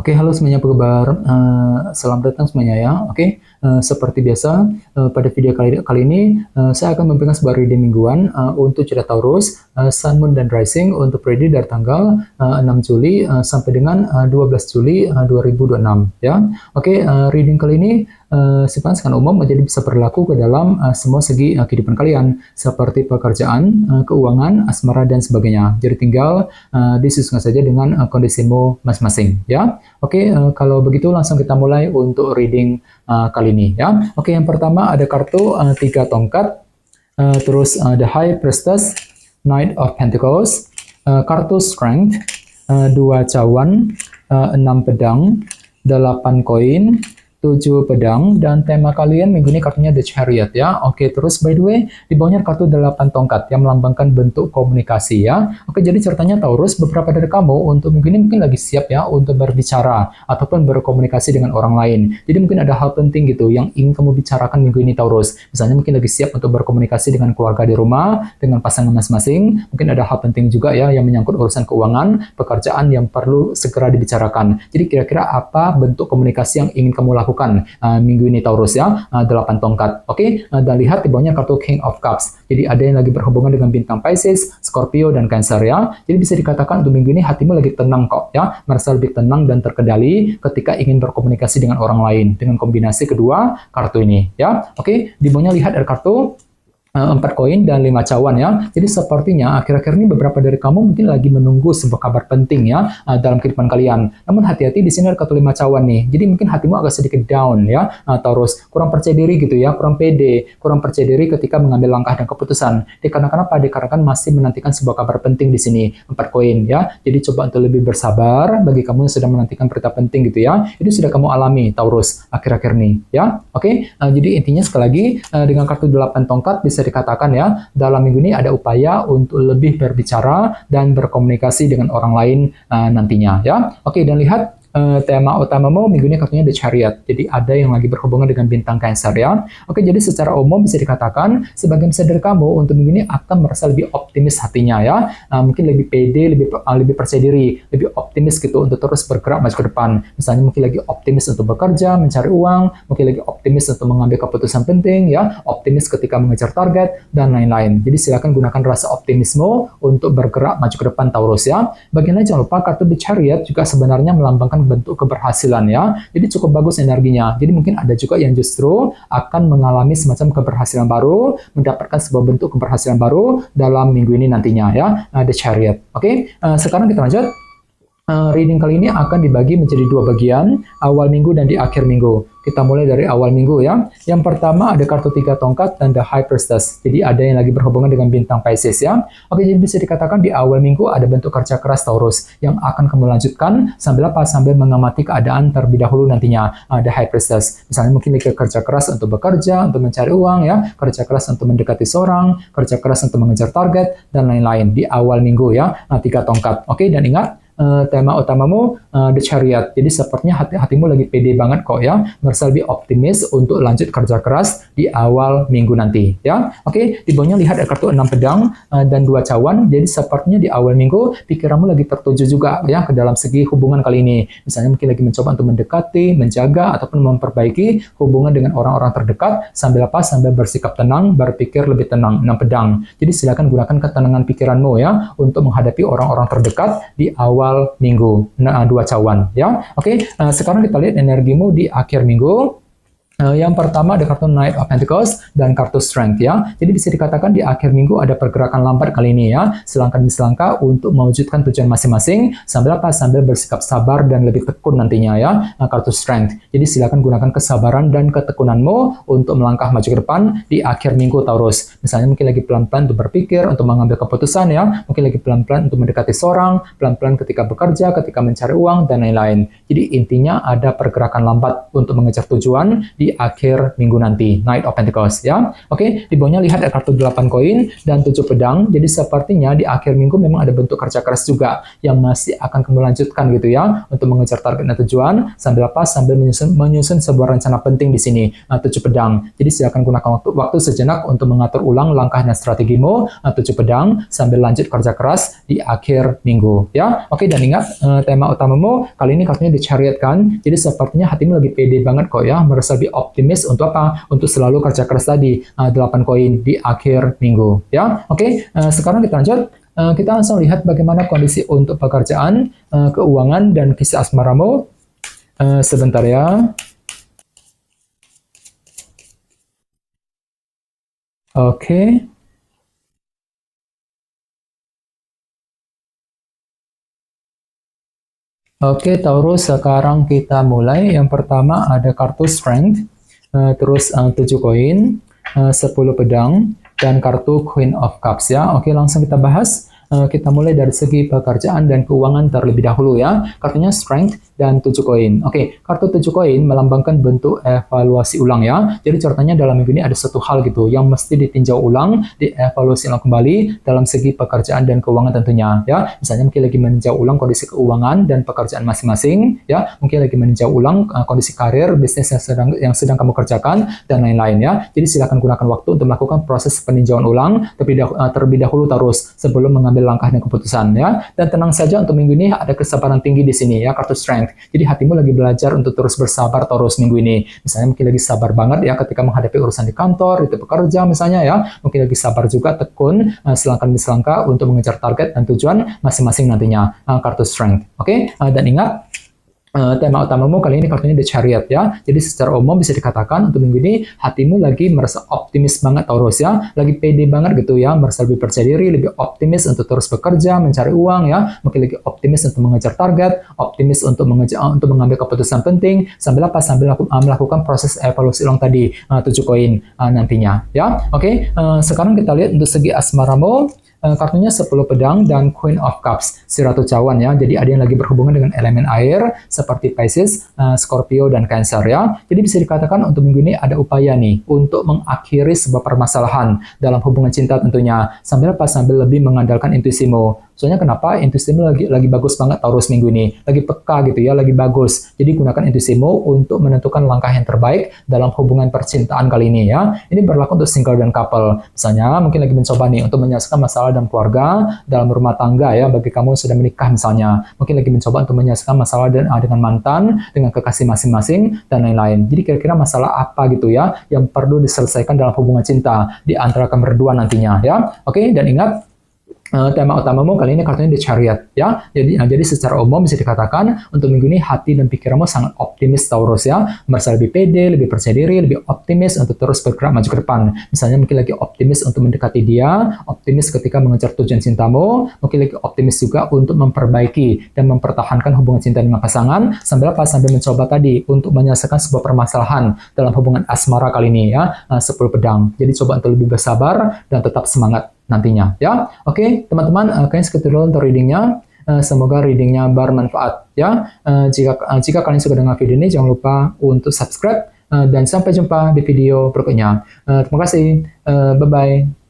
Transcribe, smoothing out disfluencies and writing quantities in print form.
Oke, halo semuanya, apa kabar? Selamat datang semuanya ya. Oke, seperti biasa, pada video kali ini saya akan memberikan sebuah reading mingguan untuk zodiak Taurus, Sun, Moon, dan Rising untuk periode dari tanggal 6 Juli sampai dengan 12 Juli 2026 ya. Oke, reading kali ini sifatnya sangat umum, jadi bisa berlaku ke dalam semua segi kehidupan kalian, seperti pekerjaan, keuangan, asmara, dan sebagainya. Jadi tinggal disesuaikan saja dengan kondisimu masing-masing ya. Oke, kalau begitu langsung kita mulai untuk reading kali ini ya. Oke, yang pertama ada kartu 3 tongkat, terus The High Priestess, Knight of Pentacles, kartu Strength, 2 cawan, 6 pedang, 8 koin, 7 pedang, dan tema kalian minggu ini kartunya The Chariot ya. Oke, terus by the way, di bawahnya kartu 8 tongkat yang melambangkan bentuk komunikasi ya. Oke, jadi ceritanya Taurus, beberapa dari kamu untuk minggu ini mungkin lagi siap ya untuk berbicara ataupun berkomunikasi dengan orang lain. Jadi mungkin ada hal penting gitu yang ingin kamu bicarakan minggu ini Taurus. Misalnya mungkin lagi siap untuk berkomunikasi dengan keluarga di rumah, dengan pasangan masing-masing. Mungkin ada hal penting juga ya yang menyangkut urusan keuangan, pekerjaan yang perlu segera dibicarakan. Jadi kira-kira apa bentuk komunikasi yang ingin kamu lakukan minggu ini Taurus ya, 8 tongkat. Oke, dan lihat di bawahnya kartu King of Cups. Jadi ada yang lagi berhubungan dengan bintang Pisces, Scorpio, dan Cancer ya. Jadi bisa dikatakan untuk minggu ini hatimu lagi tenang kok ya, merasa lebih tenang dan terkendali ketika ingin berkomunikasi dengan orang lain dengan kombinasi kedua kartu ini ya. Oke, di bawahnya lihat ada kartu 4 koin dan 5 cawan ya. Jadi sepertinya akhir-akhir ini beberapa dari kamu mungkin lagi menunggu sebuah kabar penting ya dalam kehidupan kalian. Namun hati-hati, di sini ada kartu 5 cawan nih. Jadi mungkin hatimu agak sedikit down ya, Taurus. Kurang percaya diri gitu ya, kurang pede, kurang percaya diri ketika mengambil langkah dan keputusan. Dikarenakan apa? Dikarenakan masih menantikan sebuah kabar penting di sini, 4 koin ya. Jadi coba untuk lebih bersabar bagi kamu yang sedang menantikan berita penting gitu ya. Itu sudah kamu alami Taurus akhir-akhir ini ya. Oke, jadi intinya sekali lagi dengan kartu 8 tongkat bisa dikatakan ya, dalam minggu ini ada upaya untuk lebih berbicara dan berkomunikasi dengan orang lain nantinya ya. Oke, dan lihat tema utamamu minggu ini kartunya The Chariot. Jadi ada yang lagi berhubungan dengan bintang Cancer ya. Oke, jadi secara umum bisa dikatakan sebagian besar dari kamu untuk minggu ini akan merasa lebih optimis hatinya ya. Mungkin lebih pede, lebih percaya diri, lebih optimis gitu untuk terus bergerak maju ke depan. Misalnya mungkin lagi optimis untuk bekerja, mencari uang, mungkin lagi optimis untuk mengambil keputusan penting ya, optimis ketika mengejar target dan lain-lain. Jadi silakan gunakan rasa optimisme untuk bergerak maju ke depan Taurus ya. Bagian lain jangan lupa kartu The Chariot juga sebenarnya melambangkan bentuk keberhasilan ya. Jadi cukup bagus energinya. Jadi mungkin ada juga yang justru akan mengalami semacam keberhasilan baru, mendapatkan sebuah bentuk keberhasilan baru dalam minggu ini nantinya ya, The Chariot. Oke, sekarang kita lanjut. Reading kali ini akan dibagi menjadi 2 bagian, awal minggu dan di akhir minggu. Kita mulai dari awal minggu ya. Yang pertama ada kartu 3 tongkat dan The High Priestess. Jadi ada yang lagi berhubungan dengan bintang Pisces ya. Oke, jadi bisa dikatakan di awal minggu ada bentuk kerja keras Taurus yang akan kamu lanjutkan sambil apa? Sambil mengamati keadaan terlebih dahulu nantinya. The High Priestess. Misalnya mungkin lagi kerja keras untuk bekerja, untuk mencari uang ya, kerja keras untuk mendekati seorang, kerja keras untuk mengejar target dan lain-lain di awal minggu ya. 3 tongkat. Oke, dan ingat tema utamamu The Chariot. Jadi sepertinya hatimu lagi pede banget kok ya, merasa lebih optimis untuk lanjut kerja keras di awal minggu nanti ya. Oke, di bawahnya lihat ada kartu 6 pedang dan 2 cawan. Jadi sepertinya di awal minggu pikiranmu lagi tertuju juga ya ke dalam segi hubungan kali ini. Misalnya mungkin lagi mencoba untuk mendekati, menjaga ataupun memperbaiki hubungan dengan orang-orang terdekat sambil apa? Sambil bersikap tenang, berpikir lebih tenang. 6 pedang. Jadi silakan gunakan ketenangan pikiranmu ya untuk menghadapi orang-orang terdekat di awal minggu. 2 cawan ya. Oke, sekarang kita lihat energimu di akhir minggu. Yang pertama ada kartu Knight of Pentacles dan kartu Strength ya. Jadi bisa dikatakan di akhir minggu ada pergerakan lambat kali ini ya. Selangkah demi selangkah untuk mewujudkan tujuan masing-masing sambil apa? Sambil bersikap sabar dan lebih tekun nantinya ya. Kartu Strength. Jadi silakan gunakan kesabaran dan ketekunanmu untuk melangkah maju ke depan di akhir minggu Taurus. Misalnya mungkin lagi pelan-pelan untuk berpikir, untuk mengambil keputusan ya. Mungkin lagi pelan-pelan untuk mendekati seorang, pelan-pelan ketika bekerja, ketika mencari uang dan lain-lain. Jadi intinya ada pergerakan lambat untuk mengejar tujuan di di akhir minggu nanti, Knight of Pentacles ya. Oke, di bawahnya lihat ada kartu 8 koin dan 7 pedang. Jadi sepertinya di akhir minggu memang ada bentuk kerja keras juga yang masih akan kamu lanjutkan gitu ya untuk mengejar target dan tujuan sambil apa? Sambil menyusun sebuah rencana penting di sini. 7 pedang. Jadi silakan gunakan waktu sejenak untuk mengatur ulang langkah dan strategimu. 7 pedang sambil lanjut kerja keras di akhir minggu ya. Oke, dan ingat tema utamamu kali ini kartunya di Chariot kan. Jadi sepertinya hatimu lagi pede banget kok ya, merasa lebih optimis untuk apa? Untuk selalu kerja keras tadi, 8 koin di akhir minggu ya. Oke, sekarang kita lanjut. Kita langsung lihat bagaimana kondisi untuk pekerjaan, keuangan, dan kisah asmaramu. Sebentar ya. Oke. Oke, Taurus, sekarang kita mulai. Yang pertama ada kartu Strength, terus 7 koin, 10 pedang, dan kartu Queen of Cups ya. Oke, langsung kita bahas. Kita mulai dari segi pekerjaan dan keuangan terlebih dahulu ya. Kartunya Strength dan 7 koin. Oke, kartu 7 koin melambangkan bentuk evaluasi ulang ya. Jadi ceritanya dalam minggu ini ada satu hal gitu yang mesti ditinjau ulang, dievaluasi ulang kembali dalam segi pekerjaan dan keuangan tentunya ya. Misalnya mungkin lagi meninjau ulang kondisi keuangan dan pekerjaan masing-masing ya. Mungkin lagi meninjau ulang kondisi karir, bisnis yang sedang kamu kerjakan dan lain-lain ya. Jadi silakan gunakan waktu untuk melakukan proses peninjauan ulang terlebih dahulu Taurus sebelum mengambil langkah dan keputusan ya. Dan tenang saja untuk minggu ini ada kesabaran tinggi di sini ya, kartu Strength. Jadi hatimu lagi belajar untuk terus bersabar Taurus minggu ini. Misalnya mungkin lagi sabar banget ya ketika menghadapi urusan di kantor, itu pekerja misalnya ya. Mungkin lagi sabar juga, tekun, selangkah demi selangkah untuk mengejar target dan tujuan masing-masing nantinya. Kartu Strength. Oke, dan ingat tema utamamu kali ini kartunya The Chariot ya. Jadi secara umum bisa dikatakan untuk minggu ini hatimu lagi merasa optimis banget Taurus ya. Lagi pede banget gitu ya, merasa lebih percaya diri, lebih optimis untuk terus bekerja, mencari uang ya. Mungkin lagi optimis untuk mengejar target, optimis untuk mengambil keputusan penting sambil apa? Sambil melakukan proses evaluasi ulang tadi 7 koin nantinya ya. Oke, sekarang kita lihat untuk segi asmaramu. Kartunya 10 pedang dan Queen of Cups, si Ratu Cawan ya. Jadi ada yang lagi berhubungan dengan elemen air seperti Pisces, Scorpio, dan Cancer ya. Jadi bisa dikatakan untuk minggu ini ada upaya nih untuk mengakhiri sebuah permasalahan dalam hubungan cinta tentunya. Sambil lebih mengandalkan intuisimu. Soalnya kenapa? Intuisimu lagi bagus banget Taurus minggu ini. Lagi peka gitu ya, lagi bagus. Jadi gunakan intuisimu untuk menentukan langkah yang terbaik dalam hubungan percintaan kali ini ya. Ini berlaku untuk single dan couple. Misalnya mungkin lagi mencoba nih untuk menyelesaikan masalah dalam keluarga, dalam rumah tangga ya, bagi kamu yang sudah menikah misalnya. Mungkin lagi mencoba untuk menyelesaikan masalah dengan mantan, dengan kekasih masing-masing, dan lain-lain. Jadi kira-kira masalah apa gitu ya yang perlu diselesaikan dalam hubungan cinta di antara kamu berdua nantinya ya. Oke, dan ingat tema utamamu kali ini kartunya The Chariot ya. Jadi secara umum bisa dikatakan untuk minggu ini hati dan pikiranmu sangat optimis Taurus ya. Merasa lebih pede, lebih percaya diri, lebih optimis untuk terus bergerak maju ke depan. Misalnya mungkin lagi optimis untuk mendekati dia, optimis ketika mengejar tujuan cintamu, mungkin lagi optimis juga untuk memperbaiki dan mempertahankan hubungan cinta dengan pasangan sambil mencoba tadi untuk menyelesaikan sebuah permasalahan dalam hubungan asmara kali ini ya. 10 pedang. Jadi coba untuk lebih bersabar dan tetap semangat nantinya ya. Oke, teman-teman, kayaknya segitu dulu untuk readingnya. Semoga readingnya bermanfaat ya. Jika kalian suka dengan video ini, jangan lupa untuk subscribe dan sampai jumpa di video berikutnya. Terima kasih. Bye-bye.